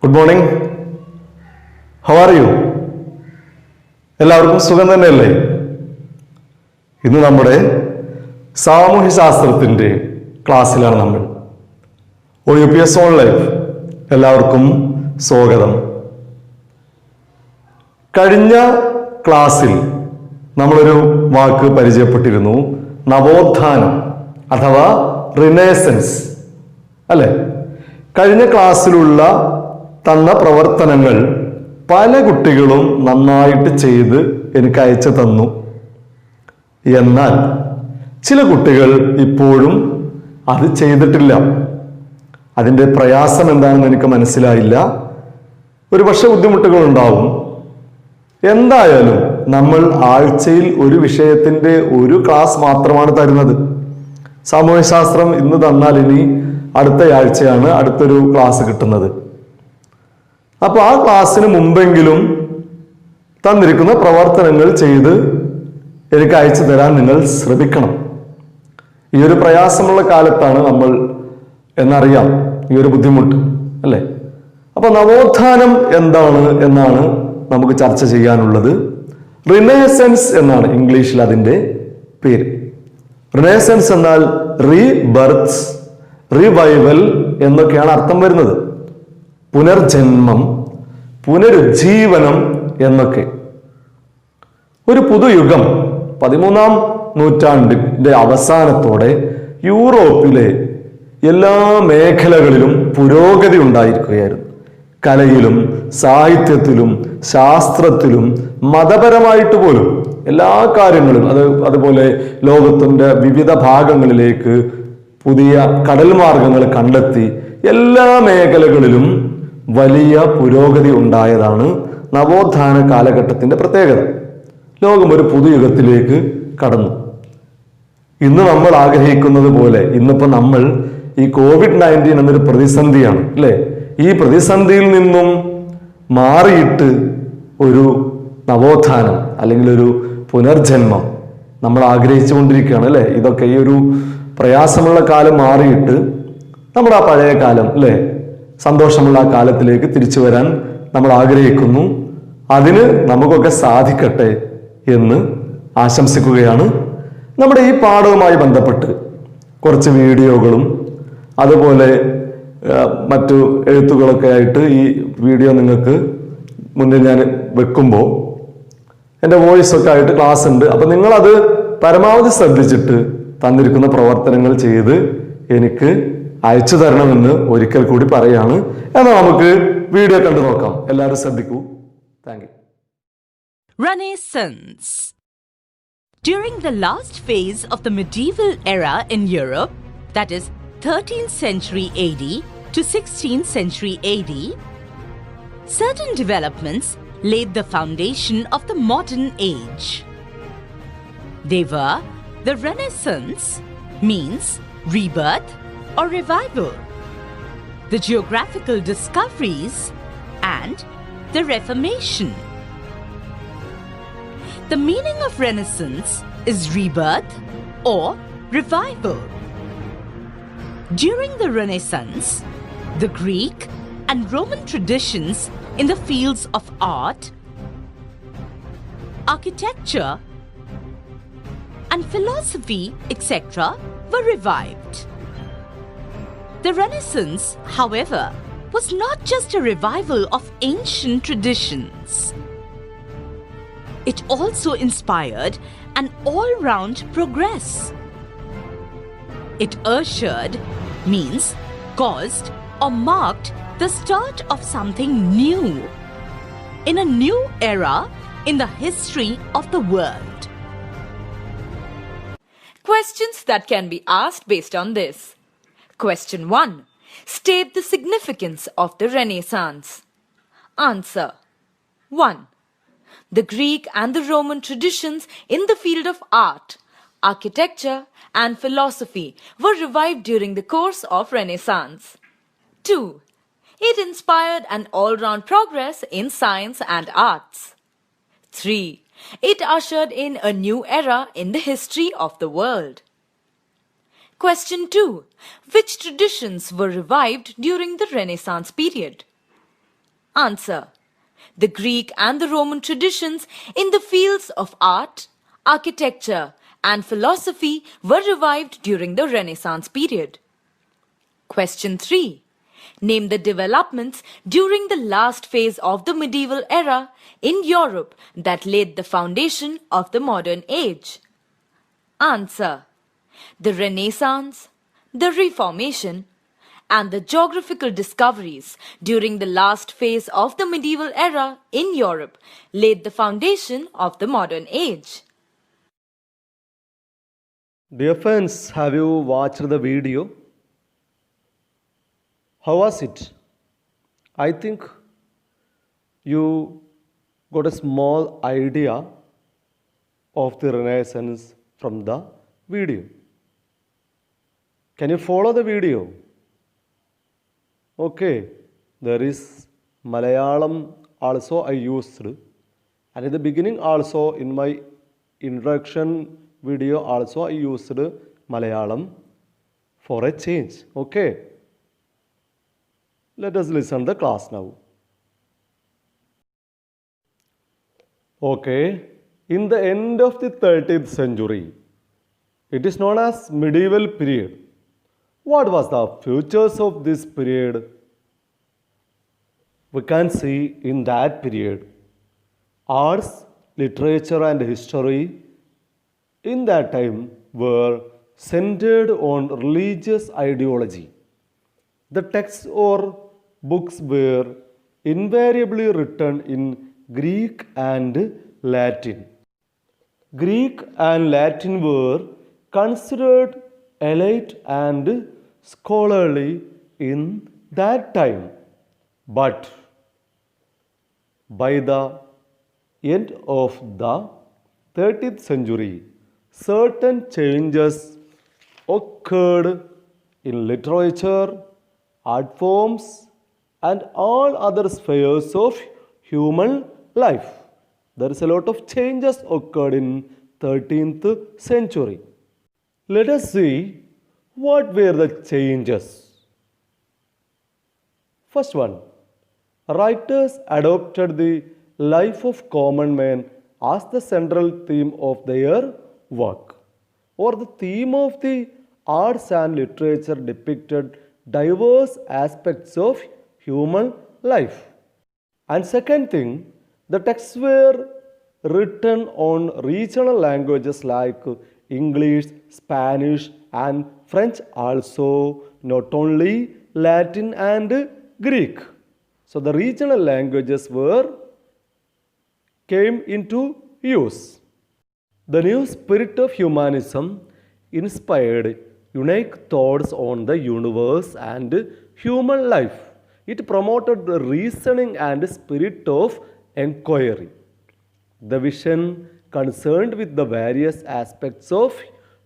Good morning. How are you? എല്ലാവർക്കും സുഖം തന്നെയല്ലേ? ഇന്ന് നമ്മുടെ സാമൂഹ്യശാസ്ത്രത്തിൻ്റെ ക്ലാസ്സിലാണ് നമ്മൾ. OUPS ഓൺ ലൈഫ് എല്ലാവർക്കും സ്വാഗതം. കഴിഞ്ഞ ക്ലാസ്സിൽ നമ്മളൊരു വാക്ക് പരിചയപ്പെട്ടിരുന്നു, നവോത്ഥാനം അഥവാ റിനേസൻസ് അല്ലെ? കഴിഞ്ഞ ക്ലാസ്സിലുള്ള തന്ന പ്രവർത്തനങ്ങൾ പല കുട്ടികളും നന്നായിട്ട് ചെയ്ത് എനിക്ക് അയച്ചു തന്നു. എന്നാൽ ചില കുട്ടികൾ ഇപ്പോഴും അത് ചെയ്തിട്ടില്ല. അതിൻ്റെ പ്രയാസം എന്താണെന്ന് എനിക്ക് മനസ്സിലായില്ല. ഒരുപക്ഷെ ബുദ്ധിമുട്ടുകൾ ഉണ്ടാവും. എന്തായാലും നമ്മൾ ആഴ്ചയിൽ ഒരു വിഷയത്തിൻ്റെ ഒരു ക്ലാസ് മാത്രമാണ് തരുന്നത്. സാമൂഹ്യശാസ്ത്രം ഇന്ന് തന്നാൽ ഇനി അടുത്ത ആഴ്ചയാണ് അടുത്തൊരു ക്ലാസ് കിട്ടുന്നത്. അപ്പോൾ ആ ക്ലാസ്സിന് മുമ്പെങ്കിലും തന്നിരിക്കുന്ന പ്രവർത്തനങ്ങൾ ചെയ്ത് എനിക്ക് അയച്ചു തരാൻ നിങ്ങൾ ശ്രമിക്കണം. ഈ ഒരു പ്രയാസമുള്ള കാലത്താണ് നമ്മൾ എന്നറിയാം, ഈ ഒരു ബുദ്ധിമുട്ട് അല്ലേ? അപ്പൊ നവോത്ഥാനം എന്താണ് എന്നാണ് നമുക്ക് ചർച്ച ചെയ്യാനുള്ളത്. റിനേസൻസ് എന്നാണ് ഇംഗ്ലീഷിൽ അതിൻ്റെ പേര്. റിനേസൻസ് എന്നാൽ റീബർത്ത്, റിവൈവൽ എന്നൊക്കെയാണ് അർത്ഥം വരുന്നത്. പുനർജന്മം, പുനരുജ്ജീവനം എന്നൊക്കെ. ഒരു പുതുയുഗം 13-ാം നൂറ്റാണ്ടിന്റെ അവസാനത്തോടെ യൂറോപ്പിലെ എല്ലാ മേഖലകളിലും പുരോഗതി ഉണ്ടായിരിക്കുകയായിരുന്നു. കലയിലും സാഹിത്യത്തിലും ശാസ്ത്രത്തിലും മതപരമായിട്ട് പോലും എല്ലാ കാര്യങ്ങളും അതുപോലെ ലോകത്തിന്റെ വിവിധ ഭാഗങ്ങളിലേക്ക് പുതിയ കടൽ മാർഗങ്ങൾ കണ്ടെത്തി എല്ലാ മേഖലകളിലും വലിയ പുരോഗതി ഉണ്ടായതാണ് നവോത്ഥാന കാലഘട്ടത്തിന്റെ പ്രത്യേകത. ലോകം ഒരു പുതുയുഗത്തിലേക്ക് കടന്നു. ഇന്ന് നമ്മൾ ആഗ്രഹിക്കുന്നത് പോലെ ഇന്നിപ്പോ നമ്മൾ ഈ COVID-19 എന്നൊരു പ്രതിസന്ധിയാണ് അല്ലെ? ഈ പ്രതിസന്ധിയിൽ നിന്നും മാറിയിട്ട് ഒരു നവോത്ഥാനം അല്ലെങ്കിൽ ഒരു പുനർജന്മം നമ്മൾ ആഗ്രഹിച്ചു കൊണ്ടിരിക്കുകയാണ് അല്ലെ? ഇതൊക്കെ ഈ ഒരു പ്രയാസമുള്ള കാലം മാറിയിട്ട് നമ്മുടെ ആ പഴയ കാലം അല്ലെ, സന്തോഷമുള്ള ആ കാലത്തിലേക്ക് തിരിച്ചു വരാൻ നമ്മൾ ആഗ്രഹിക്കുന്നു. അതിന് നമുക്കൊക്കെ സാധിക്കട്ടെ എന്ന് ആശംസിക്കുകയാണ്. നമ്മുടെ ഈ പാഠവുമായി ബന്ധപ്പെട്ട് കുറച്ച് വീഡിയോകളും അതുപോലെ മറ്റു എഴുത്തുകളൊക്കെ ആയിട്ട് ഈ വീഡിയോ നിങ്ങൾക്ക് മുന്നിൽ ഞാൻ വെക്കുമ്പോൾ എൻ്റെ വോയിസൊക്കെ ആയിട്ട് ക്ലാസ് ഉണ്ട്. അപ്പം നിങ്ങളത് പരമാവധി ശ്രദ്ധിച്ചിട്ട് തന്നിരിക്കുന്ന പ്രവർത്തനങ്ങൾ ചെയ്ത് എനിക്ക് അയച്ചു തരണമെന്ന് ഒരിക്കൽ കൂടി പറയാണ്. എന്നാൽ നമുക്ക് വീഡിയോ കണ്ടു നോക്കാം. എല്ലാവരും ശ്രദ്ധിക്കൂ. Thank you. Renaissance. During the last phase of the medieval era in Europe, that is 13th century AD to 16th century AD, certain developments laid the foundation of the modern age. They were the Renaissance, means rebirth or revival, the geographical discoveries, and the Reformation. The meaning of Renaissance is rebirth or revival. During the Renaissance, the Greek and Roman traditions in the fields of art, architecture, and philosophy, etc., were revived. The Renaissance, however, was not just a revival of ancient traditions. It also inspired an all-round progress. It ushered, means caused or marked the start of something new, in a new era in the history of the world. Questions that can be asked based on this. Question 1. State the significance of the Renaissance. Answer. 1. The Greek and the Roman traditions in the field of art, architecture, and philosophy were revived during the course of Renaissance. 2. It inspired an all-round progress in science and arts. 3. It ushered in a new era in the history of the world. Question 2. Which traditions were revived during the Renaissance period? Answer. The Greek and the Roman traditions in the fields of art, architecture, and philosophy were revived during the Renaissance period. Question 3. Name the developments during the last phase of the medieval era in Europe that laid the foundation of the modern age. Answer. The Renaissance, the Reformation, and the geographical discoveries during the last phase of the medieval era in Europe laid the foundation of the modern age. Dear friends, have you watched the video? How was it? I think you got a small idea of the Renaissance from the video. Can you follow the video? Okay, there is Malayalam also I used. And in the beginning also in my introduction video also I used Malayalam for a change. Okay. Let us listen the class now. Okay, in the end of the 13th century, it is known as medieval period. What was the features of this period? We can see in that period, arts, literature and history in that time were centered on religious ideology. The texts or books were invariably written in Greek and Latin. Greek and Latin were considered elite and scholarly in that time. But by the end of the 13th century, certain changes occurred in literature, art forms, and all other spheres of human life. There is a lot of changes occurred in 13th century. Let us see what were the changes. First one, writers adopted the life of common man as the central theme of their work, or the theme of the arts and literature depicted diverse aspects of human life. And second thing, the texts were written on regional languages like English, Spanish and French, also not only Latin and Greek. So the regional languages came into use. The new spirit of humanism inspired unique thoughts on the universe and human life. It promoted the reasoning and spirit of inquiry. The vision concerned with the various aspects of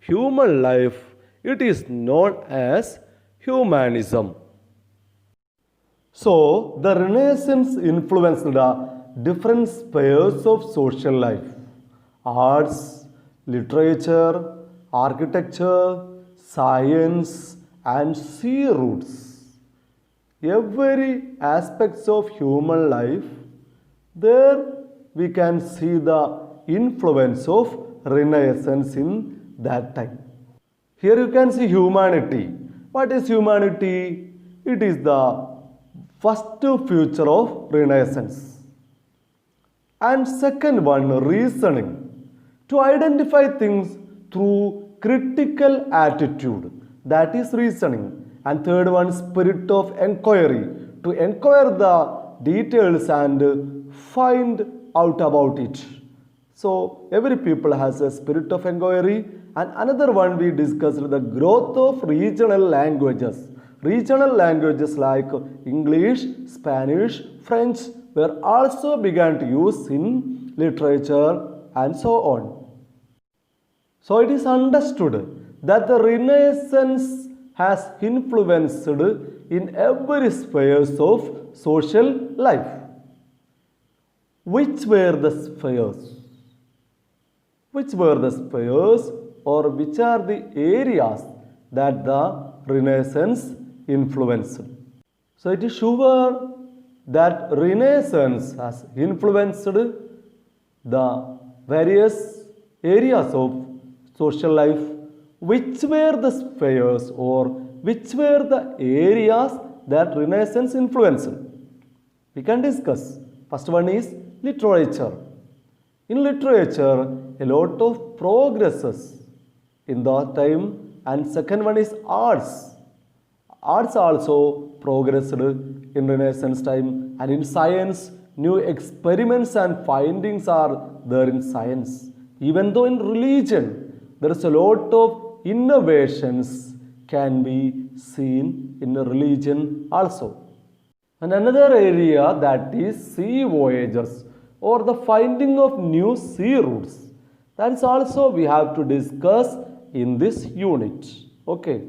human life, it is known as humanism. So, the Renaissance influenced the different spheres of social life: arts, literature, architecture, science, and sea routes. Every aspects of human life, there we can see the influence of Renaissance in that time. Here you can see humanity. What is humanity? It is the first feature of Renaissance. And second one, reasoning. To identify things through critical attitude, that is reasoning. And third one, spirit of inquiry, to inquire the details and find out about it. So every people has a spirit of inquiry. And another one we discussed, the growth of regional languages. Regional languages like English, Spanish, French were also began to use in literature and so on. So it is understood that the Renaissance has influenced in every spheres of social life. Which were the spheres? Which were the spheres, or which are the areas that the Renaissance influenced? So it is sure that Renaissance has influenced the various areas of social life. Which were the spheres or which were the areas that Renaissance influenced? We can discuss. First one is literature. In literature, a lot of progresses in that time, and second one is arts. Arts also progressed in Renaissance time, and in science, new experiments and findings are there in science. Even though in religion, there is a lot of innovations can be seen in religion also. And another area that is sea voyages or the finding of new sea routes. That is also we have to discuss in this unit. Okay.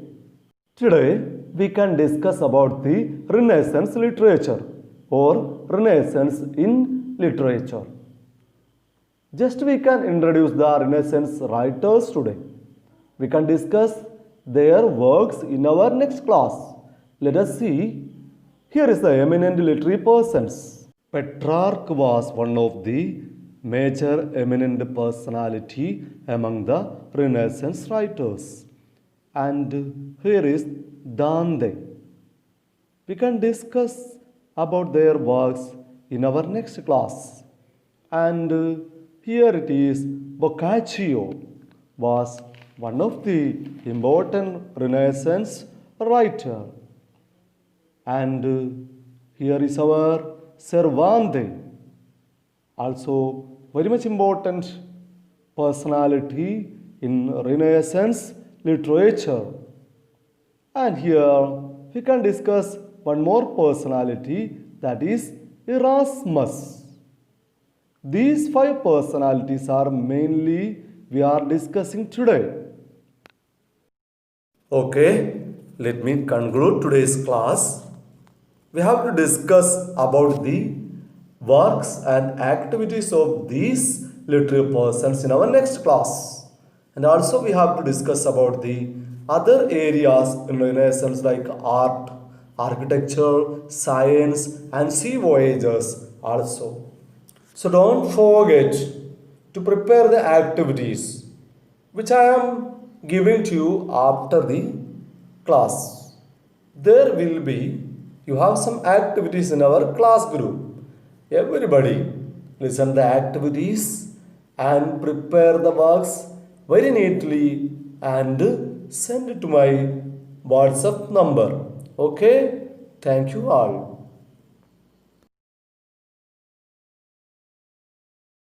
Today we can discuss about the Renaissance literature or Renaissance in literature. Just we can introduce the Renaissance writers today. We can discuss their works in our next class. Let us see. Here is the eminent literary persons. Petrarch was one of the major eminent personality among the Renaissance writers. And here is Dante. We can discuss about their works in our next class. And here it is Boccaccio was one of the important Renaissance writer. And here is our Cervantes, also very much important personality in Renaissance literature. And here we can discuss one more personality, that is Erasmus. These five personalities are mainly we are discussing today. Okay, let me conclude today's class. We have to discuss about the works and activities of these literary persons in our next class. And also we have to discuss about the other areas in Renaissance like art, architecture, science and sea voyages also. So don't forget to prepare the activities which I am giving to you after the class. There will be, you have some activities in our class group. Everybody listen the activities and prepare the works very neatly and send it to my WhatsApp number. Okay? Thank you all.